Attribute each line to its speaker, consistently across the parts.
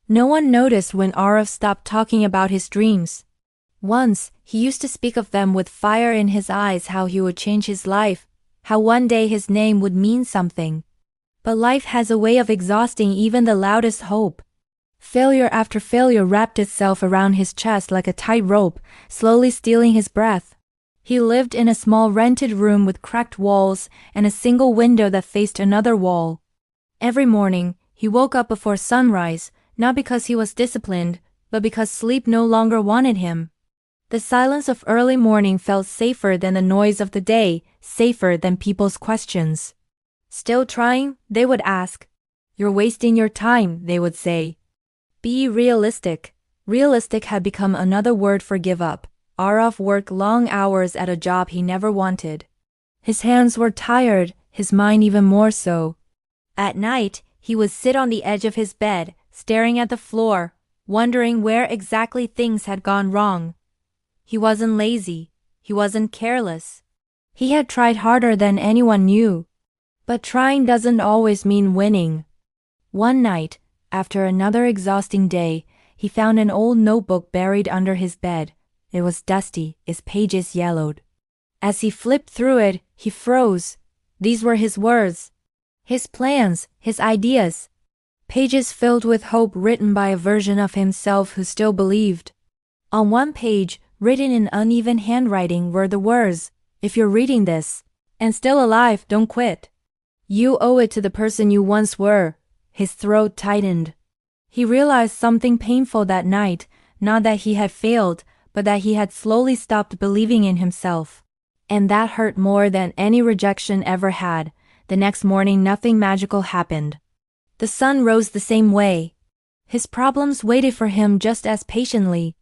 Speaker 1: No one noticed when Arif stopped talking about his dreams. Once, he used to speak of them with fire in his eyes, how he would change his life, how one day his name would mean something. But life has a way of exhausting even the loudest hope. Failure after failure wrapped itself around his chest like a tight rope, slowly stealing his breath. He lived in a small rented room with cracked walls and a single window that faced another wall. Every morning, he woke up before sunrise, not because he was disciplined, but because sleep no longer wanted him. The silence of early morning felt safer than the noise of the day, safer than people's questions. Still trying? They would ask. You're wasting your time, they would say. Be realistic. Realistic had become another word for give up. Arif worked long hours at a job he never wanted. His hands were tired, his mind even more so. At night, he would sit on the edge of his bed, staring at the floor, wondering where exactly things had gone wrong. He wasn't lazy. He wasn't careless. He had tried harder than anyone knew. But trying doesn't always mean winning. One night, after another exhausting day, he found an old notebook buried under his bed. It was dusty, its pages yellowed. As he flipped through it, he froze. These were his words. His plans, his ideas. Pages filled with hope written by a version of himself who still believed. On one page, written in uneven handwriting, were the words, "If you're reading this, and still alive, don't quit. You owe it to the person you once were." His throat tightened. He realized something painful that night, not that he had failed, but that he had slowly stopped believing in himself. And that hurt more than any rejection ever had. The next morning nothing magical happened. The sun rose the same way. His problems waited for him just as patiently.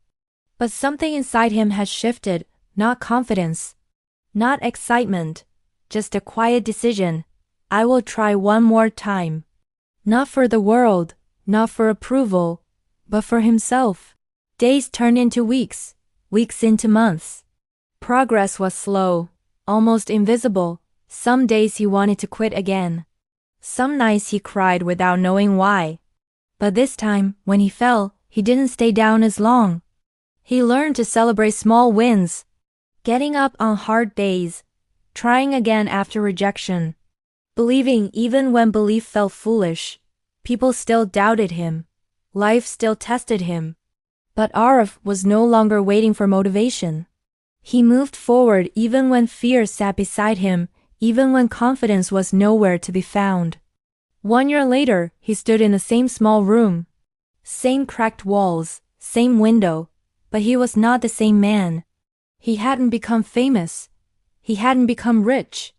Speaker 1: But something inside him had shifted, not confidence, not excitement, just a quiet decision. I will try one more time. Not for the world, not for approval, but for himself. Days turned into weeks, weeks into months. Progress was slow, almost invisible. Some days he wanted to quit again. Some nights he cried without knowing why. But this time, when he fell, he didn't stay down as long. He learned to celebrate small wins, getting up on hard days, trying again after rejection, believing even when belief felt foolish. People still doubted him. Life still tested him. But Arif was no longer waiting for motivation. He moved forward even when fear sat beside him, even when confidence was nowhere to be found. 1 year later, he stood in the same small room. Same cracked walls, same window, but he was not the same man. He hadn't become famous. He hadn't become rich.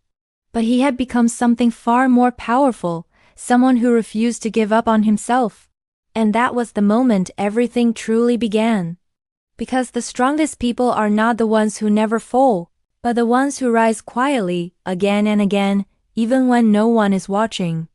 Speaker 1: But he had become something far more powerful, someone who refused to give up on himself. And that was the moment everything truly began. Because the strongest people are not the ones who never fall, but the ones who rise quietly, again and again, even when no one is watching.